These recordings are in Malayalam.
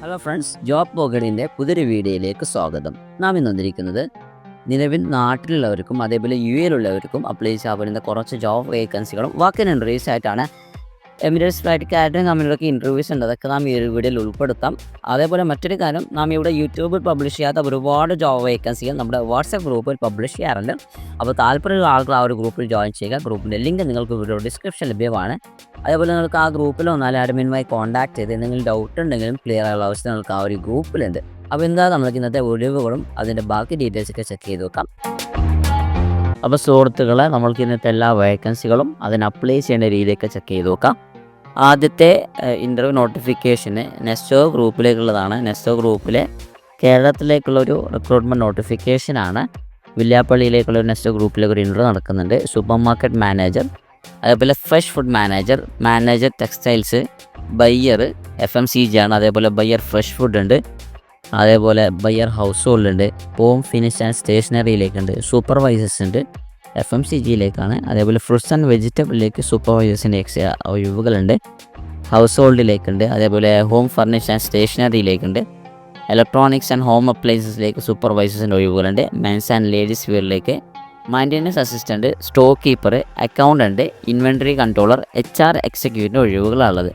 ഹലോ ഫ്രണ്ട്സ്, ജോബ് പോക്കറ്റിൻ്റെ പുതിയൊരു വീഡിയോയിലേക്ക് സ്വാഗതം. നാം ഇന്ന് വന്നിരിക്കുന്നത് നിലവിൽ നാട്ടിലുള്ളവർക്കും അതേപോലെ യു എയിലുള്ളവർക്കും അപ്ലൈ ചെയ്യാൻ പറ്റുന്ന കുറച്ച് ജോബ് വേക്കൻസികളും വാക്കിൻ ഇൻ്റർവ്യൂസ് ആയിട്ടാണ്. എമിറേറ്റ്സ് ഫ്ലൈറ്റ് കാറ്ററിംഗ് കമ്പനികളൊക്കെ ഇൻ്റർവ്യൂസ് ഉണ്ട്, അതൊക്കെ നാം ഈ ഒരു വീഡിയോയിൽ ഉൾപ്പെടുത്താം. അതേപോലെ മറ്റൊരു കാര്യം, നാം ഇവിടെ യൂട്യൂബിൽ പബ്ലിഷ് ചെയ്യാത്ത ഒരുപാട് ജോബ് വേക്കൻസികൾ നമ്മുടെ വാട്സാപ്പ് ഗ്രൂപ്പിൽ പബ്ലിഷ് ചെയ്യാറുണ്ട്. അപ്പോൾ താല്പര്യമുള്ള ആളുകൾ ആ ഒരു ഗ്രൂപ്പിൽ ജോയിൻ ചെയ്യുക. ഗ്രൂപ്പിൻ്റെ ലിങ്ക് നിങ്ങൾക്ക് വീഡിയോ ഡിസ്ക്രിപ്ഷൻ ലഭ്യമാണ്. അതേപോലെ നിങ്ങൾക്ക് ആ ഗ്രൂപ്പിൽ വന്നാൽ അഡ്മിനുമായി കോൺടാക്ട് ചെയ്ത് എന്തെങ്കിലും ഡൗട്ട് ഉണ്ടെങ്കിലും ക്ലിയർ ആയുള്ള അവസ്ഥ നിങ്ങൾക്ക് ആ ഒരു ഗ്രൂപ്പിലുണ്ട്. അപ്പോൾ എന്താ നമുക്ക് ഇന്നത്തെ ഒഴിവുകളും അതിൻ്റെ ബാക്കി ഡീറ്റെയിൽസൊക്കെ ചെക്ക് ചെയ്ത് നോക്കാം. അപ്പോൾ സുഹൃത്തുക്കളെ, നമ്മൾക്ക് ഇന്നത്തെ എല്ലാ വേക്കൻസികളും അതിന് അപ്ലൈ ചെയ്യേണ്ട രീതിയൊക്കെ ചെക്ക് ചെയ്ത് നോക്കാം. ആദ്യത്തെ ഇൻ്റർവ്യൂ നോട്ടിഫിക്കേഷന് നെസ്റ്റോ ഗ്രൂപ്പിലേക്കുള്ളതാണ്. നെസ്റ്റോ ഗ്രൂപ്പിലെ കേരളത്തിലേക്കുള്ളൊരു റിക്രൂട്ട്മെൻറ്റ് നോട്ടിഫിക്കേഷനാണ്. വില്യാപ്പള്ളിയിലേക്കുള്ളൊരു നെസ്റ്റോ ഗ്രൂപ്പിലേക്ക് ഒരു ഇൻ്റർവ്യൂ നടക്കുന്നുണ്ട്. സൂപ്പർ മാർക്കറ്റ് മാനേജർ, അതേപോലെ fresh food manager, manager textiles, buyer FMCG ആണ്, അതേപോലെ ബയ്യർ ഫ്രഷ് ഫുഡ് ഉണ്ട്, അതേപോലെ ബയ്യർ ഹൗസ് ഹോൾഡ് ഉണ്ട്, ഹോം ഫിനിഷ് ആൻഡ് സ്റ്റേഷനറിയിലേക്കുണ്ട്, സൂപ്പർവൈസേഴ്സ് ഉണ്ട്, FMCGയിലേക്കാണ്, അതേപോലെ ഫ്രൂട്ട്സ് ആൻഡ് വെജിറ്റബിളിലേക്ക് സൂപ്പർവൈസേഴ്സിൻ്റെ ഒഴിവുകളുണ്ട്, ഹൗസ് ഹോൾഡിലേക്കുണ്ട്, അതേപോലെ ഹോം ഫർണിഷ് ആൻഡ് സ്റ്റേഷനറിയിലേക്കുണ്ട്, ഇലക്ട്രോണിക്സ് ആൻഡ് ഹോം അപ്ലയൻസസിലേക്ക് സൂപ്പർവൈസേഴ്സിൻ്റെ ഒഴിവുകളുണ്ട്, മെൻസ് ആൻഡ് ലേഡീസ് വെയറിലേക്ക് maintenance assistant, stock keeper, accountant, inventory controller, HR എക്സിക്യൂട്ടീവിൻ്റെ ഒഴിവുകളാണുള്ളത്.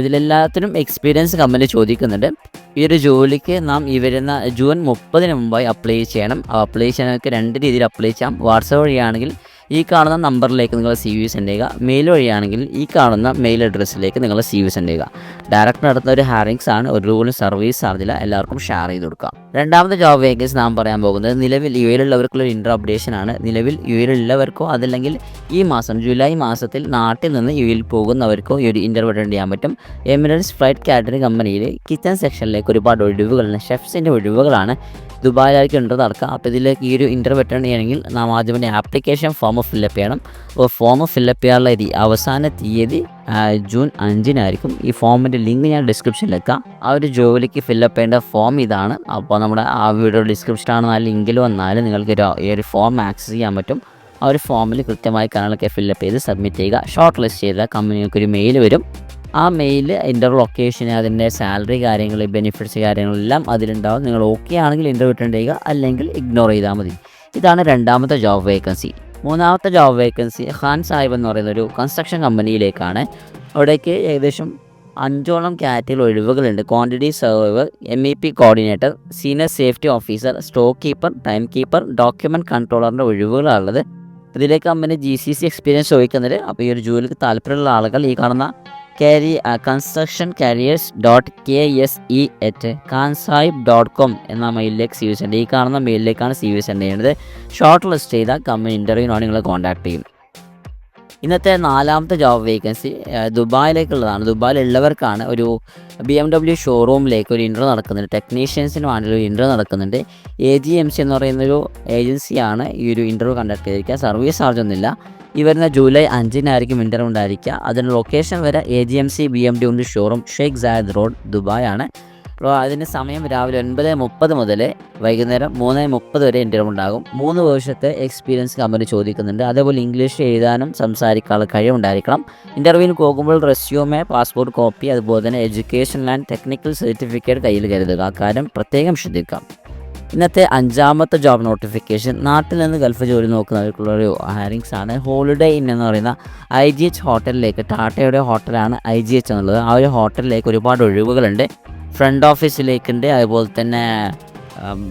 ഇതിലെല്ലാത്തിനും എക്സ്പീരിയൻസ് കമ്പനി ചോദിക്കുന്നുണ്ട്. ഈ ഒരു ജോലിക്ക് നാം ഈ വരുന്ന ജൂൺ 30 മുമ്പായി അപ്ലൈ ചെയ്യണം. അപ്ലൈ ചെയ്യാനൊക്കെ 2 രീതിയിൽ അപ്ലൈ ചെയ്യാം. വാട്സാപ്പ് വഴിയാണെങ്കിൽ ഈ കാണുന്ന നമ്പറിലേക്ക് നിങ്ങൾ CV സെൻഡ് ചെയ്യുക. മെയിൽ വഴിയാണെങ്കിൽ ഈ കാണുന്ന മെയിൽ അഡ്രസ്സിലേക്ക് നിങ്ങൾ CV സെൻഡ് ചെയ്യുക. ഡയറക്റ്റ് നടത്തുന്ന ഒരു ഹാരിങ്സ് ആണ്, ഒരു രൂപ സർവീസ് ചാർജില്ല, എല്ലാവർക്കും ഷെയർ ചെയ്ത് കൊടുക്കാം. രണ്ടാമത്തെ ജോബ് വേക്കൻസി നാം പറയാൻ പോകുന്നത് നിലവിൽ യു എയിലുള്ളവർക്കുള്ള ഇൻ്റർ അപ്ഡേഷൻ ആണ്. നിലവിൽ യു എയിലുള്ളവർക്കോ അതല്ലെങ്കിൽ ഈ മാസം ജൂലൈ മാസത്തിൽ നാട്ടിൽ നിന്ന് യു എയിൽ പോകുന്നവർക്കോ ഈ ഒരു ഇൻ്റർവ്യൂ അറ്റൻഡ് ചെയ്യാൻ പറ്റും. എമിറേറ്റ്സ് ഫ്ലൈറ്റ് കാറ്ററിംഗ് കമ്പനിയിൽ കിച്ചൺ സെക്ഷനിലേക്ക് ഒരുപാട് ഒഴിവുകളുണ്ട്. ഷെഫ്സിൻ്റെ ഒഴിവുകളാണ്. ദുബായിലായിരിക്കും ഇൻ്റർവ്യൂ നടക്കുക. അപ്പോൾ ഇതിലേക്ക് ഈ ഒരു ഇൻ്റർവ്യൂ അറ്റൻഡ് ചെയ്യണമെങ്കിൽ നാം ആദ്യം തന്നെ ആപ്ലിക്കേഷൻ ഫോം ഫില്ലപ്പ് ചെയ്യണം. അപ്പോൾ ഫോം ഫില്ലപ്പ് ചെയ്യാനുള്ള അവസാന തീയതി ജൂൺ 5 ഈ ഫോമിൻ്റെ ലിങ്ക് ഞാൻ ഡിസ്ക്രിപ്ഷനിൽ വെക്കാം. ആ ഒരു ജോലിക്ക് ഫില്ലപ്പ് ചെയ്യേണ്ട ഫോം ഇതാണ്. അപ്പോൾ നമ്മുടെ ആ വീഡിയോ ഡിസ്ക്രിപ്ഷനാണ്, ആ ലിങ്കിൽ വന്നാൽ നിങ്ങൾക്ക് ഈ ഒരു ഫോം ആക്സസ് ചെയ്യാൻ പറ്റും. ആ ഒരു ഫോമിൽ കൃത്യമായി കാര്യങ്ങളൊക്കെ ഫില്ലപ്പ് ചെയ്ത് സബ്മിറ്റ് ചെയ്യുക. ഷോർട്ട് ലിസ്റ്റ് ചെയ്താൽ കമ്പനികൾക്കൊരു മെയിൽ വരും. ആ മെയിൽ ഇൻ്റർവ്യൂ ലൊക്കേഷൻ, അതിൻ്റെ സാലറി കാര്യങ്ങൾ, ബെനിഫിറ്റ്സ് കാര്യങ്ങളെല്ലാം അതിലുണ്ടാവും. നിങ്ങൾ ഓക്കെ ആണെങ്കിൽ ഇൻ്റർവ്യൂ അറ്റൻഡ് ചെയ്യുക, അല്ലെങ്കിൽ ഇഗ്നോർ ചെയ്താൽ മതി. ഇതാണ് രണ്ടാമത്തെ ജോബ് വേക്കൻസി. മൂന്നാമത്തെ ജോബ് വേക്കൻസി ഖാൻ സാഹിബ് എന്ന് പറയുന്നൊരു കൺസ്ട്രക്ഷൻ കമ്പനിയിലേക്കാണ്. അവിടേക്ക് ഏകദേശം 5ഓളം കാറ്റഗറി ഒഴിവുകളുണ്ട്. Quantity surveyor, MEP coordinator, senior safety officer, stock keeper, time keeper, document കൺട്രോളറിൻ്റെ ഒഴിവുകളുള്ളത്. ഇതിലേക്ക് കമ്പനി GCC എക്സ്പീരിയൻസ് ചോദിക്കുന്നത്. അപ്പോൾ ഈ ഒരു ജോലിക്ക് താല്പര്യമുള്ള ആളുകൾ ഈ കാണുന്ന constructioncareers.kse@khansahib.com എന്ന മെയിലിലേക്ക് CV സെൻഡ്. ഈ കാണുന്ന മെയിലിലേക്കാണ് CV സെൻഡ് ചെയ്യേണ്ടത്. ഷോർട്ട് ലിസ്റ്റ് ചെയ്താൽ കമ്പനി ഇൻ്റർവ്യൂവിനോട് നിങ്ങളെ കോൺടാക്ട് ചെയ്യും. ഇന്നത്തെ നാലാമത്തെ ജോബ് വേക്കൻസി ദുബായിലേക്കുള്ളതാണ്. ദുബായിലുള്ളവർക്കാണ്. ഒരു BMW ഷോറൂമിലേക്ക് ഒരു ഇൻ്റർവ്യൂ നടക്കുന്നുണ്ട്. ടെക്നീഷ്യൻസിന് വേണ്ടിയൊരു ഇൻ്റർവ്യൂ നടക്കുന്നുണ്ട്. AGMC എന്ന് പറയുന്നൊരു ഏജൻസിയാണ് ഈ ഒരു ഇൻ്റർവ്യൂ കണ്ടക്ട് ചെയ്തിരിക്കുക. സർവീസ് ചാർജ് ഒന്നുമില്ല. ഈ വരുന്ന ജൂലൈ 5 ഇൻ്റർവ്യൂ ഉണ്ടായിരിക്കുക. അതിൻ്റെ ലൊക്കേഷൻ വരെ AGMC BMW showroom, Sheikh Zayed road, Dubai ആണ്. അപ്പോൾ അതിന് സമയം രാവിലെ 9:30 മുതൽ വൈകുന്നേരം 3:30 വരെ ഇൻ്റർവ്യൂ ഉണ്ടാകും. 3 വർഷത്തെ എക്സ്പീരിയൻസ് കമ്പനി ചോദിക്കുന്നുണ്ട്. അതേപോലെ ഇംഗ്ലീഷ് എഴുതാനും സംസാരിക്കാനുള്ള കഴിവുണ്ടായിരിക്കണം. ഇൻ്റർവ്യൂവിന് പോകുമ്പോൾ റെസ്യൂമെ, പാസ്പോർട്ട് കോപ്പി, അതുപോലെ തന്നെ എഡ്യൂക്കേഷൻ ആൻഡ് ടെക്നിക്കൽ സർട്ടിഫിക്കറ്റ് കയ്യിൽ കരുതുക. ആ കാര്യം പ്രത്യേകം ശ്രദ്ധിക്കാം. ഇന്നത്തെ 5ാമത്തെ ജോബ് നോട്ടിഫിക്കേഷൻ നാട്ടിൽ നിന്ന് ഗൾഫ് ജോലി നോക്കുന്നവർക്കുള്ളൊരു ഹയറിങ്സ് ആണ്. ഹോളിഡേ ഇൻ എന്ന് പറയുന്ന IGH ഹോട്ടലിലേക്ക്, ടാറ്റയുടെ ഹോട്ടലാണ് IGH എന്നുള്ളത്. ആ ഒരു ഹോട്ടലിലേക്ക് ഒരുപാട് ഒഴിവുകളുണ്ട്. ഫ്രണ്ട് ഓഫീസിലേക്കുണ്ട്, അതുപോലെ തന്നെ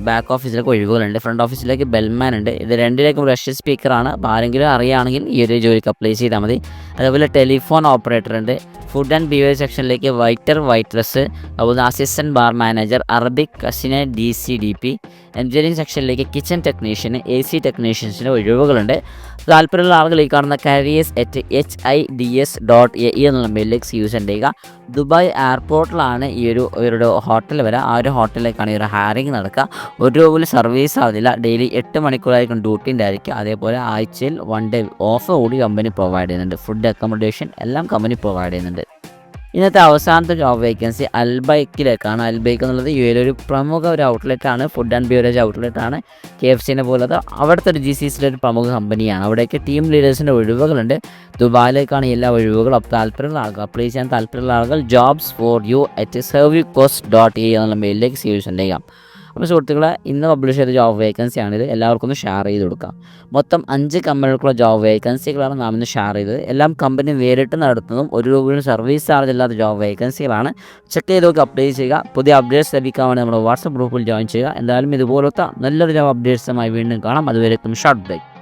ബാക്ക് ഓഫീസിലേക്ക് ഒഴിവുകളുണ്ട്. ഫ്രണ്ട് ഓഫീസിലേക്ക് ബെൽമാൻ ഉണ്ട്. ഇത് രണ്ടിലേക്കും റഷ്യൻ സ്പീക്കറാണ്. അപ്പോൾ ആരെങ്കിലും അറിയുകയാണെങ്കിൽ ഈ ഒരു ജോലിക്ക് അപ്ലൈ ചെയ്താൽ മതി. അതേപോലെ ടെലിഫോൺ ഓപ്പറേറ്റർ ഉണ്ട്. ഫുഡ് ആൻഡ് ബീവേജ് സെക്ഷനിലേക്ക് വൈറ്ററസ്, അതുപോലെ assistant bar manager, Arabic cuisine DCDP. Engineering സെക്ഷനിലേക്ക് കിച്ചൺ ടെക്നീഷ്യന്, AC ടെക്നീഷ്യൻസിന് ഒഴിവുകളുണ്ട്. താല്പര്യമുള്ള ആളുകൾ ഈ കാണുന്ന careers@hids.ae എന്നുള്ള മെയിലിലേക്ക് CV സെൻഡ് ചെയ്യുക. ദുബായ് എയർപോർട്ടിലാണ് ഈ ഒരു ഹോട്ടൽ വരെ. ആ ഒരു ഹോട്ടലിലേക്കാണ് ഈ ഒരു ഹയറിംഗ് നടക്കുക. ഒരു രൂപ പോലും സർവീസ് ആവുന്നില്ല. ഡെയിലി 8 മണിക്കൂറായിരിക്കും ഡ്യൂട്ടി ഉണ്ടായിരിക്കുക. അതേപോലെ ആഴ്ചയിൽ 1 ഡേ ഓഫ് കൂടി കമ്പനി പ്രൊവൈഡ് ചെയ്യുന്നുണ്ട്. ഫുഡ്, അക്കോമഡേഷൻ എല്ലാം കമ്പനി പ്രൊവൈഡ് ചെയ്യുന്നുണ്ട്. ഇന്നത്തെ അവസാനത്തെ ജോബ് വേക്കൻസി അൽബൈക്കിലേക്കാണ്. അൽബൈക്ക് എന്നുള്ളത് യു എയിലെ ഒരു പ്രമുഖ ഒരു ഔട്ട്ലെറ്റാണ്, ഫുഡ് ആൻഡ് ബിവറേജ് ഔട്ട്ലെറ്റാണ്. KFCനെ പോലത്തെ അവിടുത്തെ ഒരു GCCയിലെ ഒരു പ്രമുഖ കമ്പനിയാണ്. അവിടേക്ക് ടീം ലീഡേഴ്സിൻ്റെ ഒഴിവുകളുണ്ട്. ദുബായിലേക്കാണ് എല്ലാ ഒഴിവുകളും. അപ്പോൾ താല്പര്യമുള്ള ആളുകൾ, അപ്ലൈ ചെയ്യാൻ താല്പര്യമുള്ള ആളുകൾ jobs4you@servicos.ae എന്നുള്ള മെയിലിലേക്ക് CV സെൻഡ് ചെയ്യാം. അപ്പോൾ സുഹൃത്തുക്കളെ, ഇന്ന് പബ്ലിഷ് ചെയ്ത ജോബ് വേക്കൻസിയാണിത്. എല്ലാവർക്കും ഒന്ന് ഷെയർ ചെയ്ത് കൊടുക്കാം. മൊത്തം 5 കമ്പനികൾക്കുള്ള ജോബ് വേക്കൻസികളാണ് നാം ഇന്ന് ഷെയർ ചെയ്തത്. എല്ലാം കമ്പനി നേരിട്ട് നടത്തുന്നതും ₹1 സർവീസ് ചാർജ് ഇല്ലാത്ത ജോബ് വേക്കൻസികളാണ്. ചെക്ക് ചെയ്ത് നോക്കി അപ്ലൈ ചെയ്യുക. പുതിയ അപ്ഡേറ്റ്സ് ലഭിക്കാൻ വേണ്ടി നമ്മുടെ വാട്സപ്പ് ഗ്രൂപ്പിൽ ജോയിൻ ചെയ്യുക. എന്തായാലും ഇതുപോലത്തെ നല്ലൊരു ജോബ് അപ്ഡേറ്റ്സുമായി വീണ്ടും കാണാം. അതുവരേക്കും ഷോർട്ട് ബ്രേക്ക്.